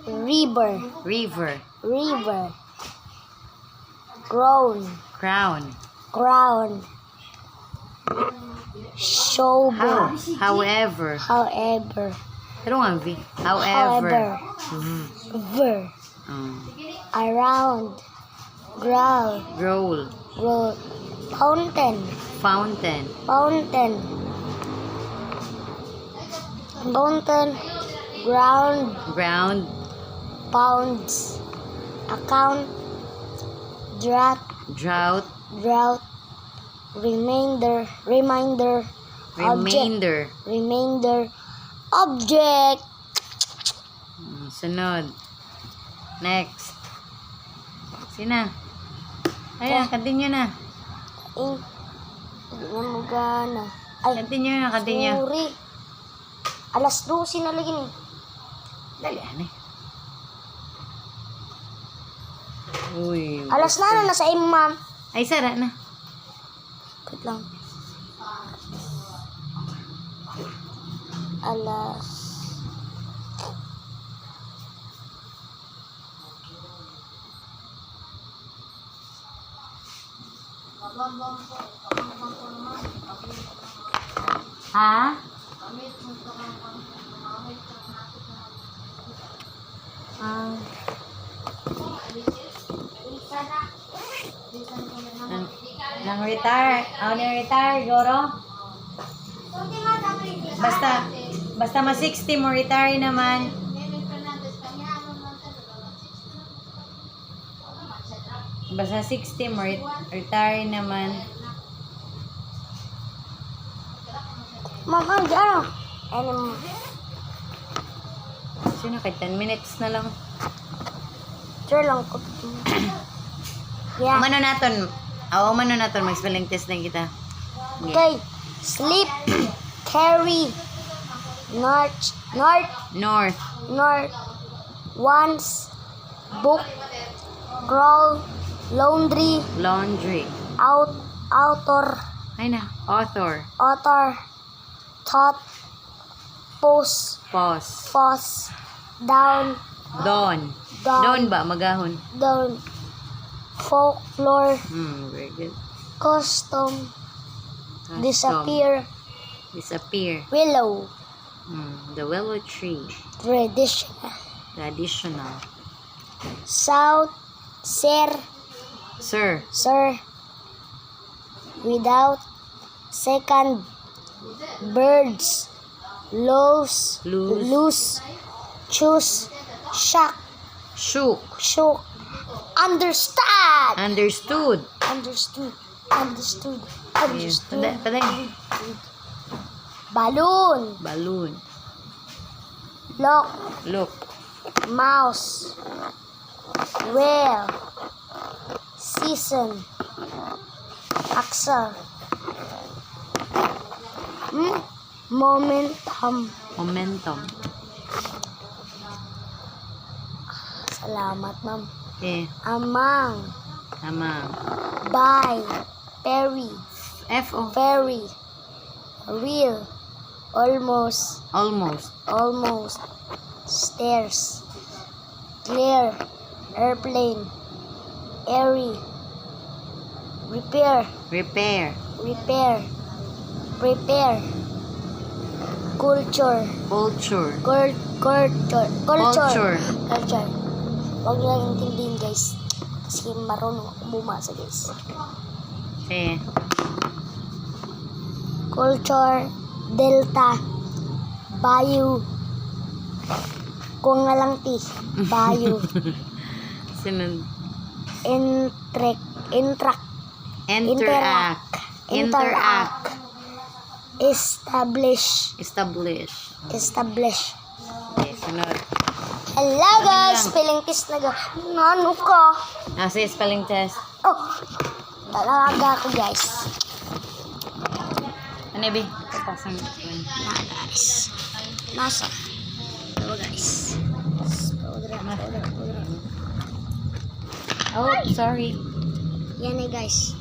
River. River. River. Crown. Crown. Crown. Shovel. How? However. However. Pero nga, V. However. Ver. Around. Growl. Roll. Roll. Fountain. Fountain. Fountain. Fountain. Ground. Ground. Pounds. Account. Drought. Drought. Drought. Remainder. Reminder. Remainder. Remainder. Object. Sunod. Next. Sina? Ayan, continue na. Hindi na magana. Ay, Continue na, continue. sorry. Alas 12 na lagi ni. Dali, ane. Uy. Alas na nasa imo, ma'am. Ay, sara na. Wait lang. Alas. Ha? Nang retire. Ako nang retire, Goro. Basta ma 60 mo retire naman. Basta 60 mo retire naman. Ma'am, ano? Ano mo? Sino kahit 10 minutes na lang. Sure lang ko. Yeah. Umano naton. Umano naton mag-spelling test na kita. Okay. Sleep. Carry. North. North. Once. Book. Crawl. Laundry. Laundry. Author. Ay na. Author. Thought. Pause. Down. Dawn. Dawn ba? Magahon. Down. Folklore. Very good. Custom. Disappear. Willow. The willow tree. Traditional. South. Sir. Without. Second. Birds. Loose. Choose. Shock. Shook. Understood. Understood. Paday. Balloon. Look. Mouse. Whale. Season. Axle. Momentum. Salamat, ma'am. Okay. Amang. By. Ferry. F-O. Ferry. Real. Almost. Stairs. Clear. Airplane. Airy. Repair. Prepare. Culture. Huwag lang intindihin, guys. Kasi marunong ako bumasa, guys. Okay. Culture. Delta. Bayou. Kung nga lang ti. Bayou. Sunod. Interact. Establish. Okay, sunod. Hello, guys. Spelling test na ga. Ano ka? Sige, spelling test. Oh, talaga ako, guys. Ano, Bi? Papasang Guys. Nasa. Ito, guys. Powder. Oh, sorry. Yan guys.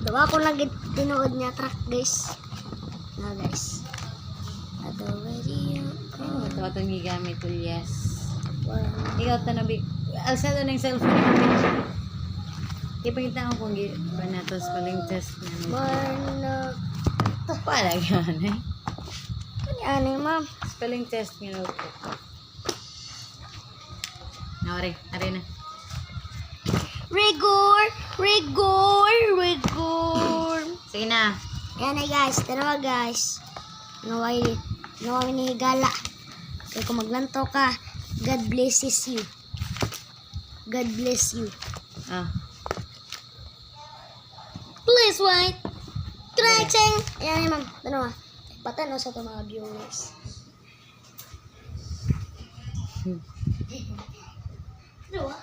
Dawa ko lagi tinuod niya track, guys. Na, guys. Ato, ready. Ito itong gigamit, yes. One. Ikaw tanabi. Alsa to ng cellphone mo. Ipakita ko kung ba na to spelling test na. One. Wala yan eh. Ano yun, ma'am? Spelling test nga notebook. Ari na. Rigor! Sige na. Yan na guys, dalawa guys. Naway ni Higala. Kaya kung maglanto ka, God blesses you. God bless you. Ah. Please wait. Crashing! Ayan ma'am, dalawa. Patano sa ito mga viewers. Dalawa?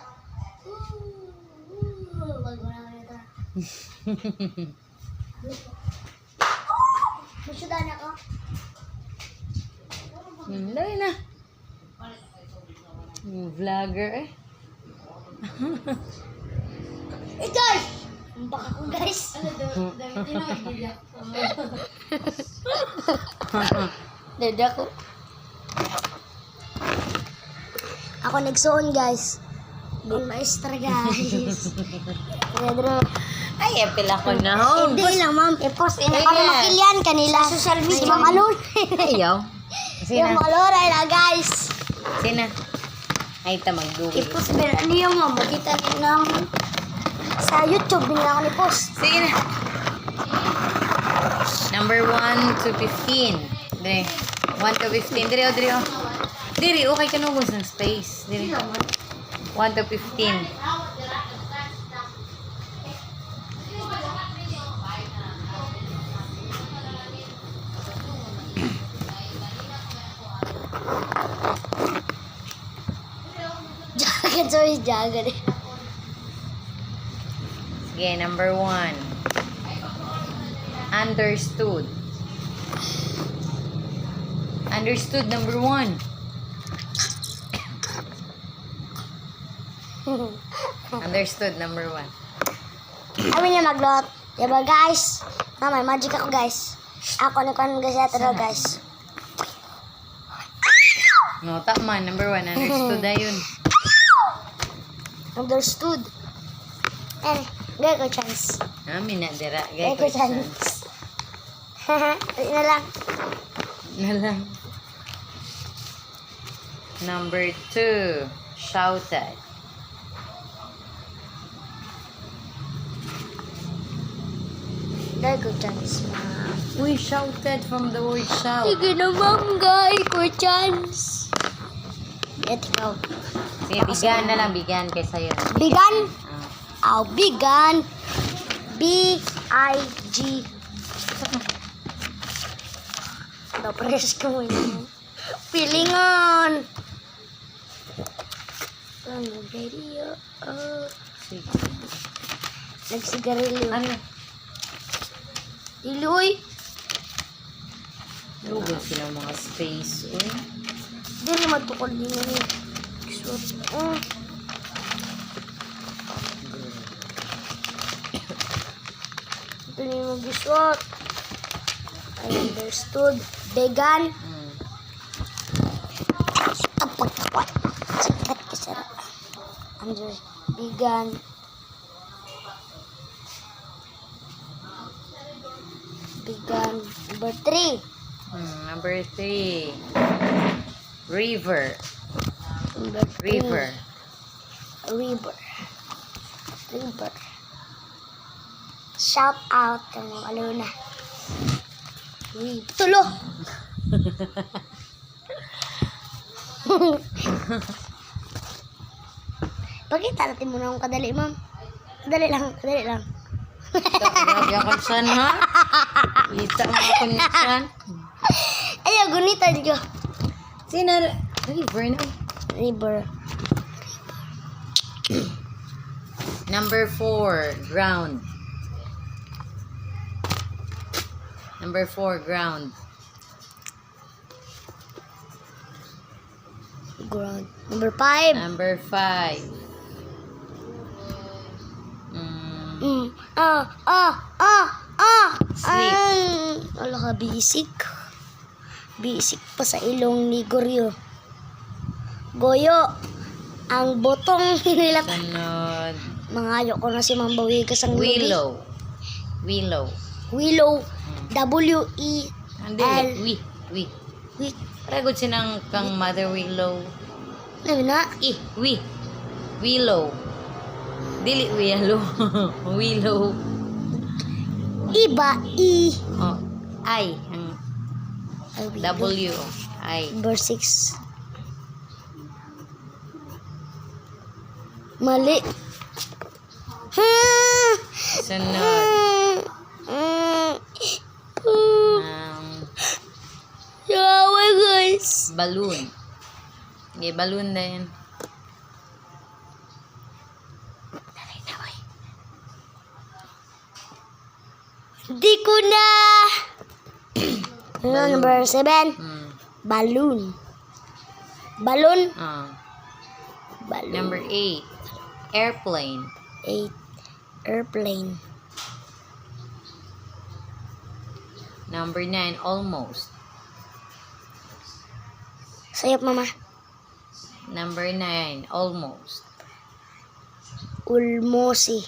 Wag mo na ito. Masyudan ako. Dali na. Vlogger eh. Guys! Ang baka ko guys. Dada ko. Ako nagsuon guys. Ang maestra guys. Pedro. Ay, epil ako na ho. Hindi lang ma'am. I-post in Sige. para makilyan kanila. Sa social media. Si Ma'am Alon. Ayaw. Yung Sina. maloray na guys. Sina. Ay, ta mag-google. I-post ba niyo ma'am? Makita niyo ng sa YouTube din ako ni-post. Sige na. Number 1 to 15. Dire. 1 to 15. Dire, o, dire, o. Dire, okay ka nubos ng space. Dire. 1 to 15. Jagan, sorry, jagan eh. Sige, number 1. Understood. Understood, number 1. Understood, number 1. Kami niya maglot. Diba guys? May magic ako guys. Ako ni Kwan guys ito guys. No, tama, number 1. Understood na yun. Understood. Gaya ko chance. Amin na, dira. Gaya Gaya ko ko chance. chance. Na lang. Na lang. Number 2. Shouted. Gaya ko chance ma'am. We shouted from the word shout. Sige na ma'am gaya ko chance. Ito ikaw. Sige, bigan na lang. Bigan kaysa yun. Bigan. Ah. Bigan. B-I-G. Napres ko mo yun. Pilingon. Ang radio. Sige. Nagsigarilyo. Ano? Iloy. Lugod sila mga space. Uy. Dili matukol din yun eh. Suot. Ito na yung mag-suot. I understood. Vegan. Ang pagkakwat. Sikat ka sarap. Vegan. Vegan. Number 3. Number 3. River. Number 3. River. River. Shout out kang ano na. Tulo. Pakita natin muna kung kadali, ma'am. Kadali lang. Grabe ako saan, ha? Kita mo ako niyan. Ayaw, gunita dito. Sino? River na. River. Number 4. Ground. Number 4. Ground. Ground. Number 5. Number 5. Sleep. Wala ka, bisik. Bisik pa sa ilong ni Goryo. Goyo. Ang botong nila. Sunod. Mangayo ko na si Ma'am Bawigas ang lubi. Willow. Willow. Willow. W-E. Hindi. L. Wi. Wait. Paragod sinang kang Mother Willow. Ano na? Willow. Dili willow. Willow. Iba. E. Oh, I. Ang Ay, wait. W. I. Number 6. Mali. Sunod. Yawa guys. Balloon. Okay, balloon na yan. Di ko na. Number 7. Balloon. Balloon. Balloon. Number 8. Airplane. 8. Airplane. Number 9. Almost. Sayap mama. Number 9. Almost. Ulmosi.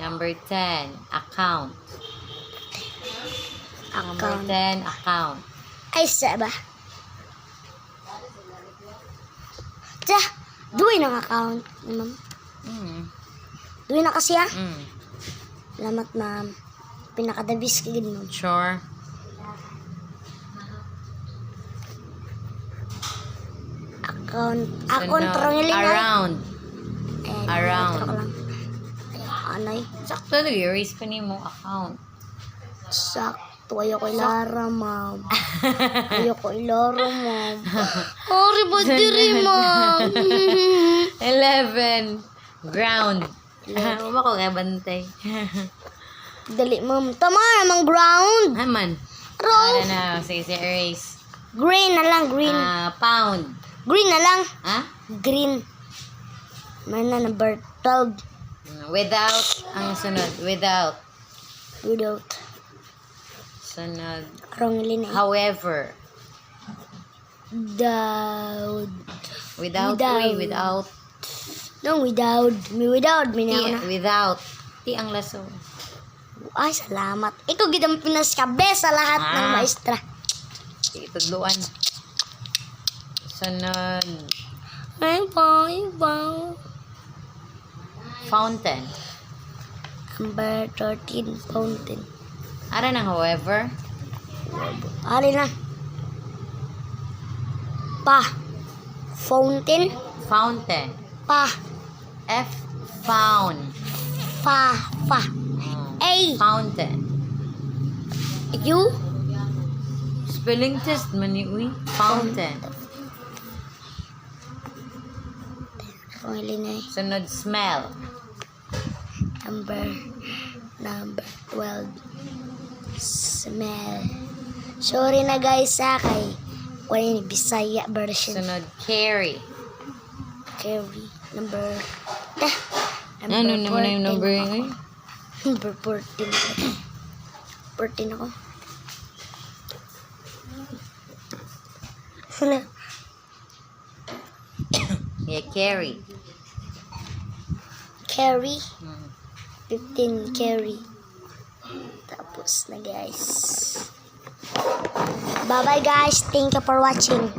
Number 10. Account. Number Account. 10. Account. Ay, saba. Tiya, duwi ng account, ma'am. Duwi na kasi ah. Salamat, ma'am. Pinakadabis kagid mo. Sure. Account. Account, Sunod. trongiling ay. Around. Around. Ko lang. Anay. Sakto nag-erase pa niyo mo account. Sakto. Ayoko ilara, ma'am. Ayoko ilara, ma'am. Sorry, ba't diri, ma'am? 11. Ground. Uma ko kaya bantay. Dali, ma'am. Tama namang ground. Haman. Wrong. Na. Sige, erase. Green na lang, green. Pound. Green na lang. Ha? Green. May na number 12. Without. Ang sunod. Without. Without. Sunod. Rongilin eh. However. Without. Without. Without. No, without. Without. Ti, without. Ti ang laso. Ay, salamat. Ikaw gitang pinaskabe sa lahat ng maestra. Itudluan. Sunod. Ay, bang. Fountain. Number 13, fountain. Ara ng however. Ari na. Pa. Fountain. Fountain. Pa. F. Found. Fa. A. Fountain. U. Spelling test man ni uy. Fountain. Rongilin eh. Sunod smell. Number 12. Smell. Sorry na guys kay kunin Bisaya version. Sunod carry. Carry. Number Ano naman yung number yun? Number 14. 14 ako. Yeah, carry. Carry. 15 carry. Tapos na guys. Bye bye guys. Thank you for watching.